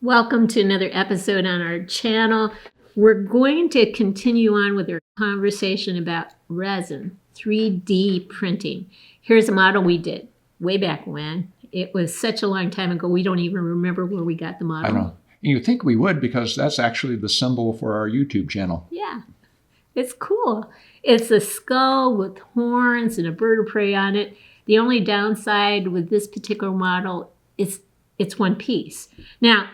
Welcome to another episode on our channel. We're going to continue on with our conversation about resin, 3D printing. Here's a model we did way back when. It was such a long time ago, we don't even remember where we got the model. I don't know. You'd think we would, because that's actually the symbol for our YouTube channel. Yeah, it's cool. It's a skull with horns and a bird of prey on it. The only downside with this particular model is it's one piece. Now,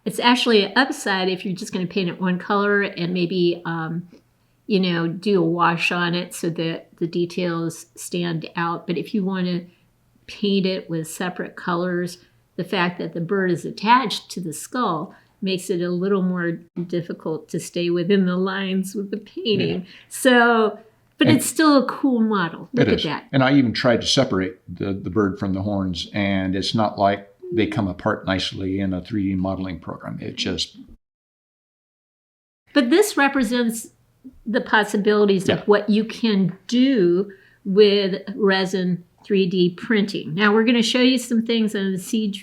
it's actually an upside if you're just going to paint it one color and maybe, do a wash on it so that the details stand out. But if you want to paint it with separate colors, the fact that the bird is attached to the skull makes it a little more difficult to stay within the lines with the painting. Yeah. But it's still a cool model. Look at that. And I even tried to separate the bird from the horns, and it's not like they come apart nicely in a 3D modeling program. It just... But this represents the possibilities of what you can do with resin 3D printing. Now we're going to show you some things on the CG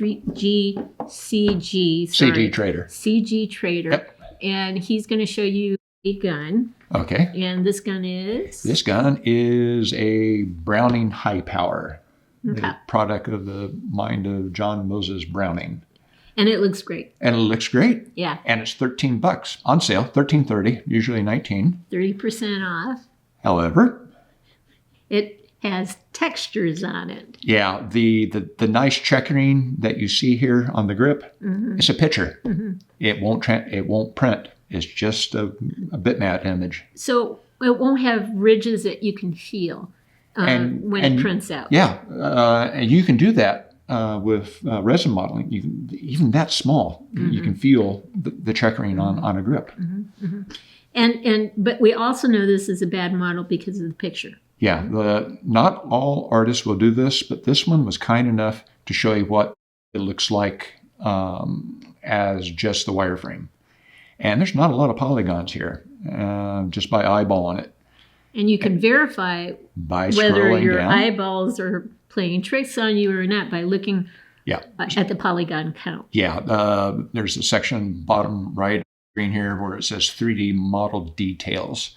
Trader. Yep. And he's going to show you a gun. Okay. And this gun is? This gun is a Browning High Power. Okay. The product of the mind of John Moses Browning. And it looks great. Yeah. And it's $13 on sale, $13.30, usually $19. 30% off. However, it has textures on it. Yeah, the nice checkering that you see here on the grip, it's a picture. It won't print. It's just a bitmap image. So it won't have ridges that you can feel. When it prints out. Yeah, and you can do that with resin modeling. Even that small, you can feel the checkering on a grip. But we also know this is a bad model because of the picture. Yeah, not all artists will do this, but this one was kind enough to show you what it looks like as just the wireframe. And there's not a lot of polygons here, just by eyeballing it. And you can verify whether your eyeballs are playing tricks on you or not by looking at the polygon count. Yeah, there's a section bottom right screen here where it says 3D model details.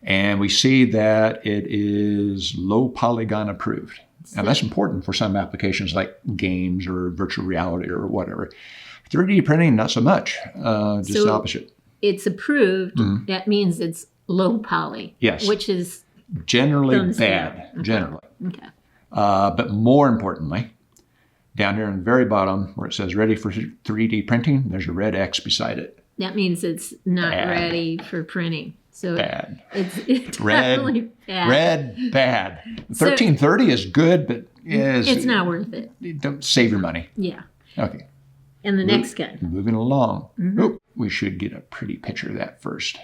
And we see that it is low polygon approved. And that's important for some applications like games or virtual reality or whatever. 3D printing, not so much, just the opposite. It's approved. That means it's low poly. Yes. Which is generally bad. Okay. Generally. Okay. But more importantly, down here in the very bottom where it says ready for 3D printing, there's a red X beside it. That means it's not ready for printing. So bad. It's red, really bad. Red, bad. $13.30 is good, but it's not worth it. Don't save your money. Yeah. Okay. And the next gun. Moving along. We should get a pretty picture of that first.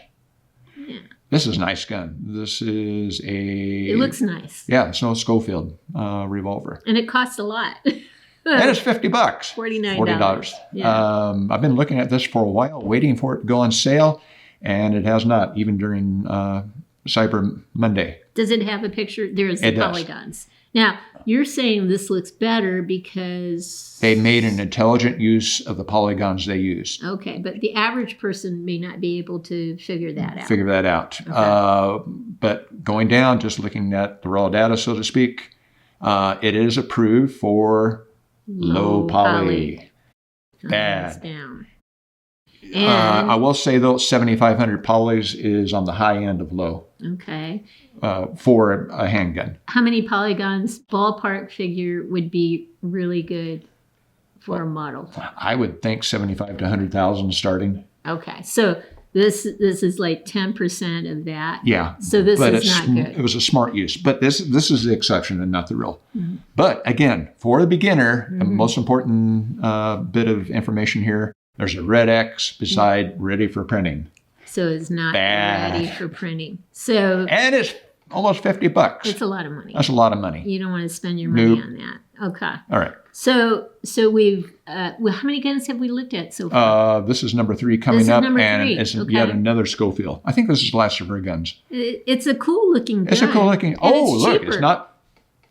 Yeah. This is a nice gun. This is a... It looks nice. Yeah, it's no Schofield revolver. And it costs a lot. And it's $50. $49. Yeah. I've been looking at this for a while, waiting for it to go on sale, and it has not, even during Cyber Monday. Does it have a picture? There's the polygons. Now, you're saying this looks better because... They made an intelligent use of the polygons they use. Okay, but the average person may not be able to figure that out. Okay. But going down, just looking at the raw data, so to speak, it is approved for low poly. Bad. Down. I will say, though, 7,500 polys is on the high end of low. Okay. For a handgun. How many polygons, ballpark figure, would be really good for a model? I would think 75 to 100,000 starting. Okay. So this is like 10% of that. Yeah. So this is not good. It was a smart use. But this is the exception and not the rule. But again, for the beginner, the most important bit of information here, there's a red X beside ready for printing. So it's not ready for printing. And it's almost $50. It's a lot of money. That's a lot of money. You don't want to spend your money on that. Okay. All right. So we've how many guns have we looked at so far? This is number 3 coming up, and it's yet another Schofield. I think this is the last of her guns. It's a cool looking gun. It's a cool looking. Oh, look, it's not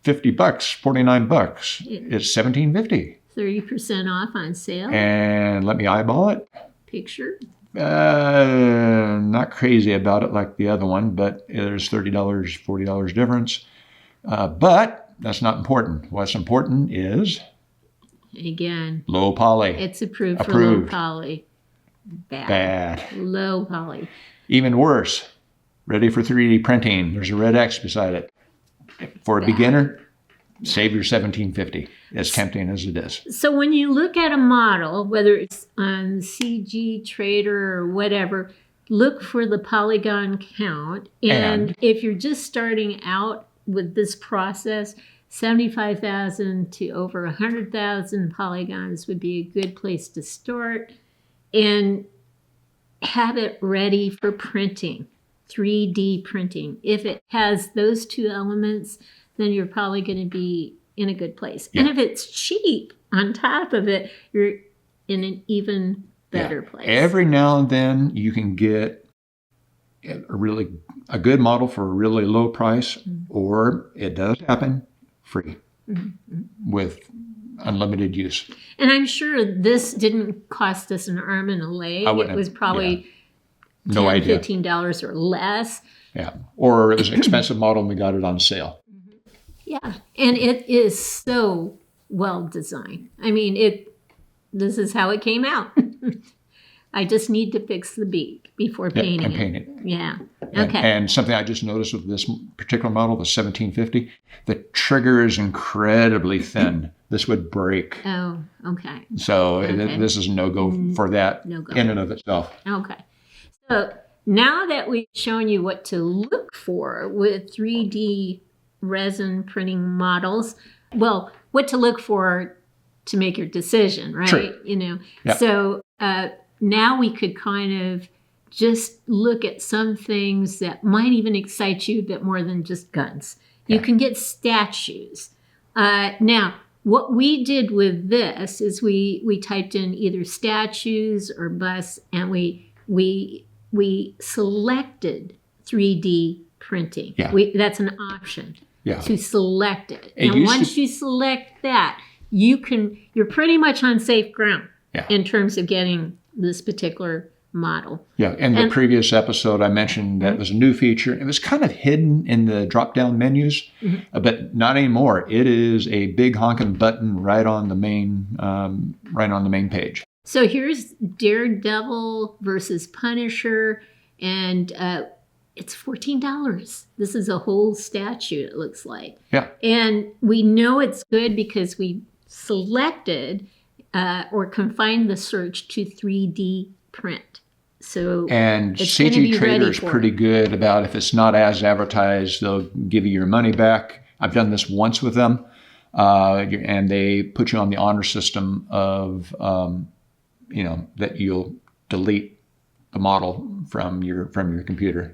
$50, $49. It's $17.50. 30% off on sale. And let me eyeball it. Picture. Not crazy about it like the other one, but there's $30, $40 difference. But that's not important. What's important is, again, low poly. It's approved for low poly. Bad. Low poly. Even worse, ready for 3D printing. There's a red X beside it. For a beginner, save your $17.50. As tempting as it is. So when you look at a model, whether it's on CG Trader or whatever, look for the polygon count. And if you're just starting out with this process, 75,000 to over 100,000 polygons would be a good place to start. And have it ready for printing, 3D printing. If it has those two elements, then you're probably going to be in a good place. Yeah. And if it's cheap on top of it, you're in an even better place. Every now and then you can get a good model for a really low price, or it does happen free with unlimited use. And I'm sure this didn't cost us an arm and a leg. It was probably $10, $15 or less. Yeah. Or it was an expensive model and we got it on sale. Yeah, and it is so well designed. I mean, this is how it came out. I just need to fix the beak before painting it. And paint it. Yeah, okay. And something I just noticed with this particular model, the 1750, the trigger is incredibly thin. This would break. Oh, okay. So this is a no-go for that in and of itself. Okay. So now that we've shown you what to look for with 3D resin printing models, well, what to look for to make your decision, right? True. You know, so now we could kind of just look at some things that might even excite you a bit more than just guns. You can get statues. Now, what we did with this is we typed in either statues or busts, and we selected 3D printing. Yeah. That's an option. To select it. And once you select that, you're pretty much on safe ground in terms of getting this particular model. Yeah, in the previous episode, I mentioned that was a new feature. It was kind of hidden in the drop-down menus, but not anymore. It is a big honking button right on the main page. So here's Daredevil versus Punisher, and it's $14. This is a whole statue, it looks like. Yeah. And we know it's good because we selected or confined the search to 3D print. So and CG Trader is pretty good about if it's not as advertised, they'll give you your money back. I've done this once with them, and they put you on the honor system of, that you'll delete the model from your computer.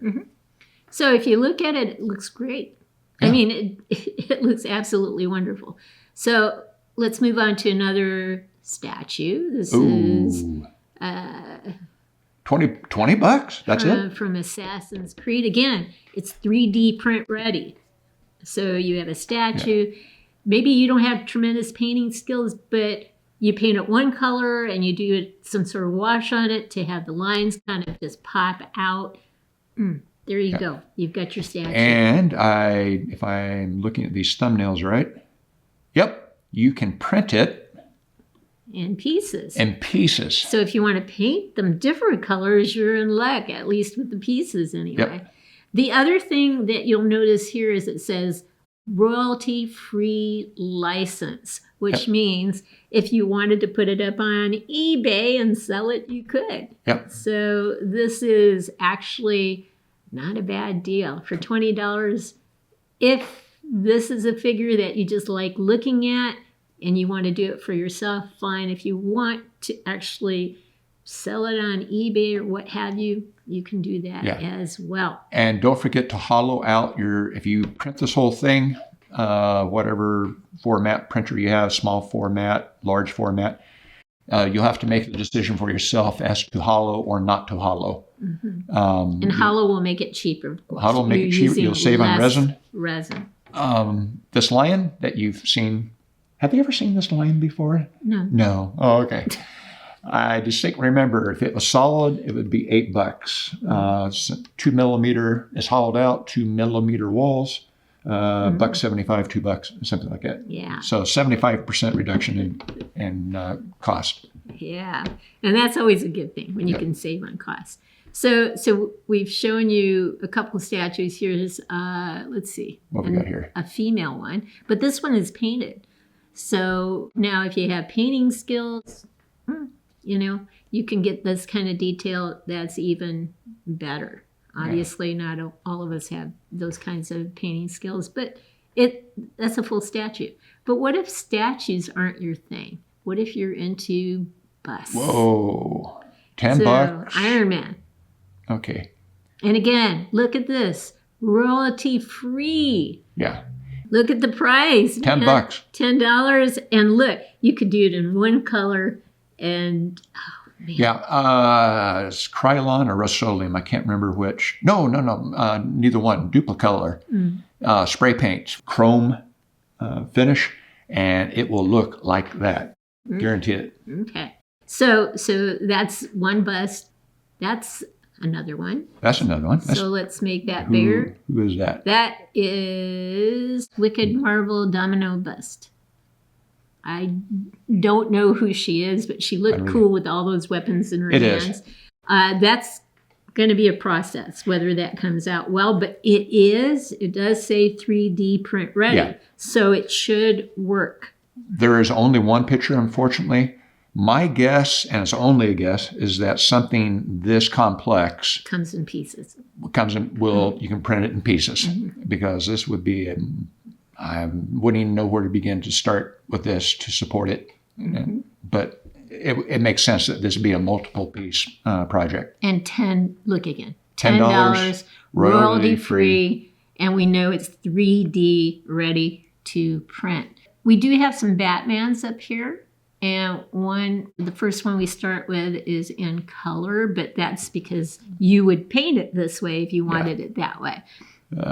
So if you look at it, it looks great. Yeah. I mean, it looks absolutely wonderful. So let's move on to another statue. This is $20. That's it. From Assassin's Creed. Again, it's 3D print ready. So you have a statue. Yeah. Maybe you don't have tremendous painting skills, but you paint it one color and you do some sort of wash on it to have the lines kind of just pop out. There you go. You've got your statue. And if I'm looking at these thumbnails right, you can print it in pieces. So if you want to paint them different colors, you're in luck, at least with the pieces anyway. Yep. The other thing that you'll notice here is it says royalty-free license, which means if you wanted to put it up on eBay and sell it, you could. Yep. So this is actually not a bad deal. For $20, if this is a figure that you just like looking at and you want to do it for yourself, fine. If you want to actually sell it on eBay or what have you, you can do that as well. And don't forget to hollow out if you print this whole thing, whatever format printer you have, small format, large format, you'll have to make the decision for yourself as to hollow or not to hollow. And hollow will make it cheaper. Hollow will make it cheaper. You'll save on resin. Resin. This lion that you've seen Have you ever seen this line before? No. No. Oh, okay. I distinctly remember if it was solid, it would be $8. 2 millimeter is hollowed out, 2 millimeter walls, $1.75, $2, something like that. Yeah. So 75% reduction in cost. Yeah. And that's always a good thing when you can save on cost. So we've shown you a couple of statues. Here's, let's see. What we got here? A female one. But this one is painted. So now if you have painting skills, you know, you can get this kind of detail that's even better. Obviously, not all of us have those kinds of painting skills, but that's a full statue. But what if statues aren't your thing? What if you're into busts? Whoa. $10? Iron Man. Okay. And again, look at this. Royalty free. Yeah. Look at the price. $10. $10. And look, you could do it in one color. And, oh, man. Yeah, it's Krylon or Rust-Oleum. I can't remember which. No, neither one. Duplicolor. Spray paint, chrome finish, and it will look like that. Guarantee it. Okay. So that's one bust. That's another one. That's another one. So let's make that bigger. Who is that? That is Wicked Marble Domino Bust. I don't know who she is, but she looked cool with all those weapons in her hands. That's going to be a process, whether that comes out well, but it does say 3D print ready, so it should work. There is only one picture, unfortunately. My guess, and it's only a guess, is that something this complex comes in pieces. You can print it in pieces, because this would be I wouldn't even know where to begin to start with this to support it. But it makes sense that this would be a multiple piece project. And $10 royalty free, and we know it's 3D ready to print. We do have some Batmans up here, and the first one we start with is in color, but that's because you would paint it this way if you wanted it that way.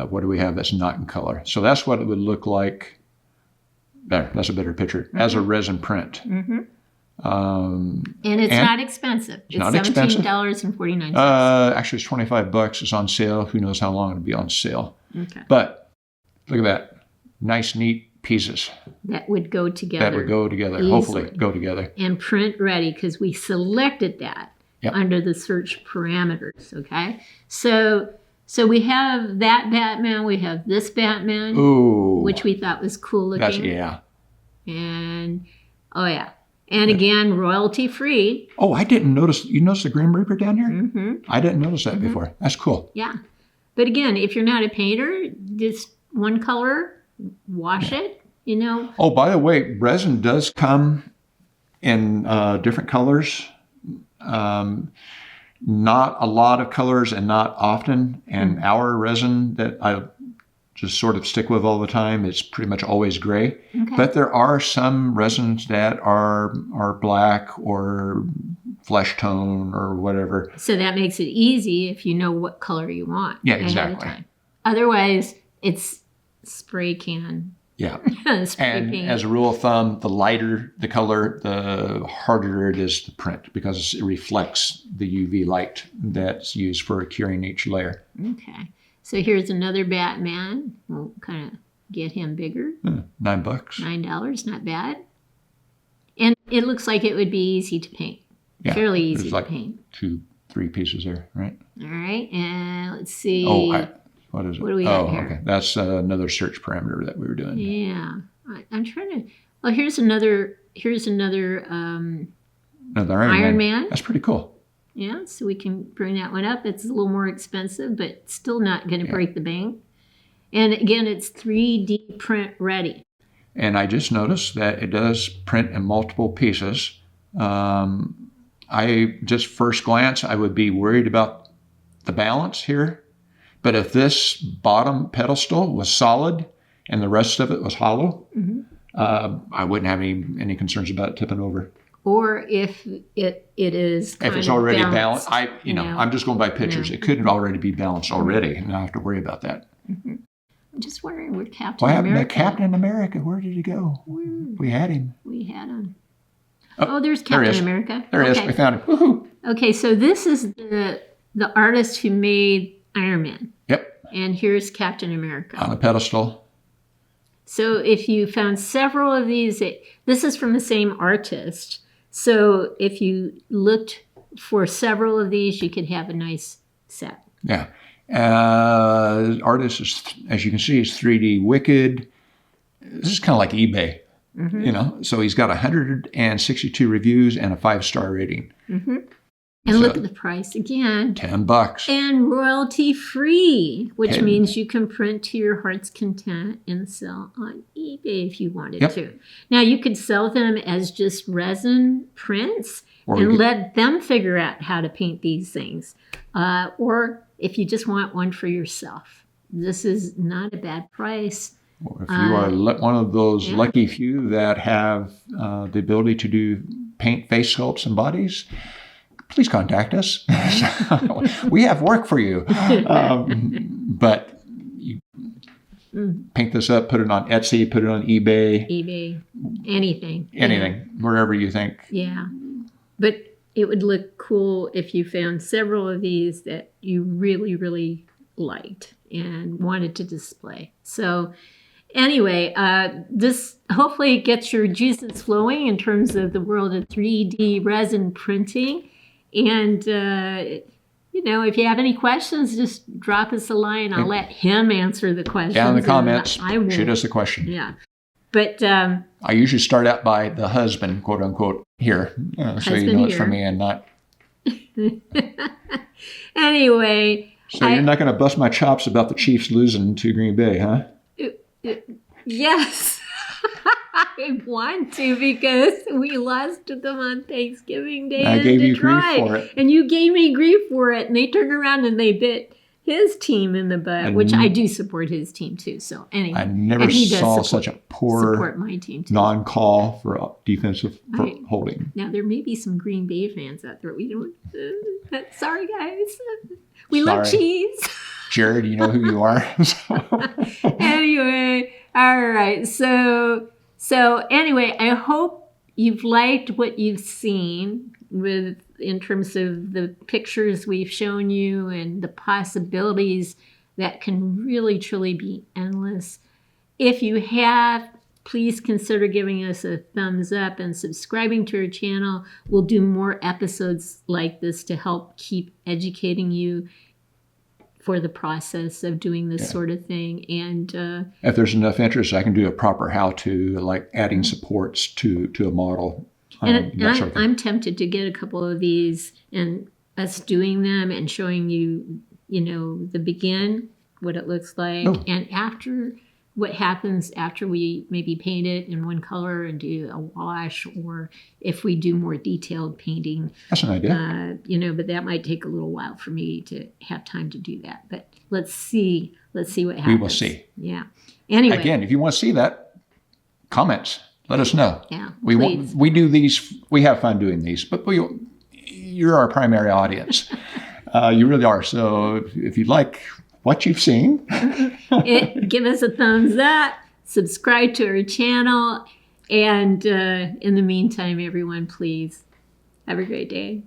What do we have that's not in color? So that's what it would look like. There, that's a better picture. As a resin print. And it's not expensive. It's $17.49. Actually, it's $25. It's on sale. Who knows how long it'll be on sale. Okay. But look at that. Nice, neat pieces. That would go together. Easily. Hopefully go together. And print ready, because we selected that under the search parameters, okay? So we have that Batman, we have this Batman, which we thought was cool looking. And, and again, royalty free. Oh, I didn't notice. You noticed the Grim Reaper down here? I didn't notice that before. That's cool. Yeah. But again, if you're not a painter, just one color, wash it, you know. Oh, by the way, resin does come in different colors. Not a lot of colors and not often. And our resin that I just sort of stick with all the time is pretty much always gray. Okay. But there are some resins that are black or flesh tone or whatever. So that makes it easy if you know what color you want. Yeah, exactly. Otherwise, it's spray can. Yeah. Spray paint. As a rule of thumb, the lighter the color, the harder it is to print, because it reflects the UV light that's used for curing each layer. Okay. So here's another Batman. We'll kind of get him bigger. $9. $9, not bad. And it looks like it would be easy to paint. Yeah, fairly easy to paint. 2-3 pieces there, right? All right. And let's see. What is it? What do we have here? Okay. That's another search parameter that we were doing. Yeah. I'm trying to... Well, here's another Iron Man. That's pretty cool. Yeah, so we can bring that one up. It's a little more expensive, but still not going to break the bank. And again, it's 3D print ready. And I just noticed that it does print in multiple pieces. I just first glance, I would be worried about the balance here. But if this bottom pedestal was solid and the rest of it was hollow, I wouldn't have any concerns about it tipping over. Or if it is kind if it's already balanced, I'm just going by pictures. It could already be balanced already, and I don't have to worry about that. just wondering where Captain What happened to America. Captain America? Where did he go? We had him. We had him. Oh, there's Captain there he is. America. There he is. We found him. Woohoo. Okay, so this is the artist who made Iron Man. Yep. And here's Captain America. On a pedestal. So if you found several of these, this is from the same artist. So if you looked for several of these, you could have a nice set. Yeah. Artist is, as you can see, is 3D Wicked. This is kind of like eBay, you know. So he's got 162 reviews and a 5-star rating. And look at the price again. $10. And royalty free, which means you can print to your heart's content and sell on eBay if you wanted to. Now, you could sell them as just resin prints and let them figure out how to paint these things. Or if you just want one for yourself. This is not a bad price. Well, if you are one of those lucky few that have the ability to do paint face sculpts and bodies, please contact us. We have work for you. But you paint this up, put it on Etsy, put it on eBay. Anything, wherever you think. Yeah. But it would look cool if you found several of these that you really, really liked and wanted to display. So anyway, this hopefully gets your juices flowing in terms of the world of 3D resin printing. And, you know, if you have any questions, just drop us a line. I'll let him answer the questions. Down in the comments, I shoot us a question. Yeah. But I usually start out by the husband, quote unquote, here. So you know it's from me and not. Anyway. So you're not going to bust my chops about the Chiefs losing to Green Bay, huh? Yes. I want to because we lost to them on Thanksgiving Day. I gave you grief for it. And you gave me grief for it. And they turned around and they bit his team in the butt, which I do support his team too. So anyway. I never saw such a poor my team too. non-call for defensive holding. Now, there may be some Green Bay fans out there. We don't. Sorry, guys. We love cheese. Jared, you know who you are. Anyway, all right. So anyway, I hope you've liked what you've seen in terms of the pictures we've shown you and the possibilities that can really, truly be endless. If you have, please consider giving us a thumbs up and subscribing to our channel. We'll do more episodes like this to help keep educating you for the process of doing this sort of thing. And if there's enough interest, I can do a proper how-to, like adding supports to a model. I'm tempted to get a couple of these and us doing them and showing you, you know, the begin, what it looks like, and after, what happens after we maybe paint it in one color and do a wash, or if we do more detailed painting. That's an idea. You know, but that might take a little while for me to have time to do that. But let's see what happens. We will see. Yeah. Anyway. Again, if you want to see that, comments. Let us know. Yeah, we do these. We have fun doing these, but you're our primary audience. You really are. So if you like what you've seen, give us a thumbs up. Subscribe to our channel, and in the meantime, everyone, please have a great day.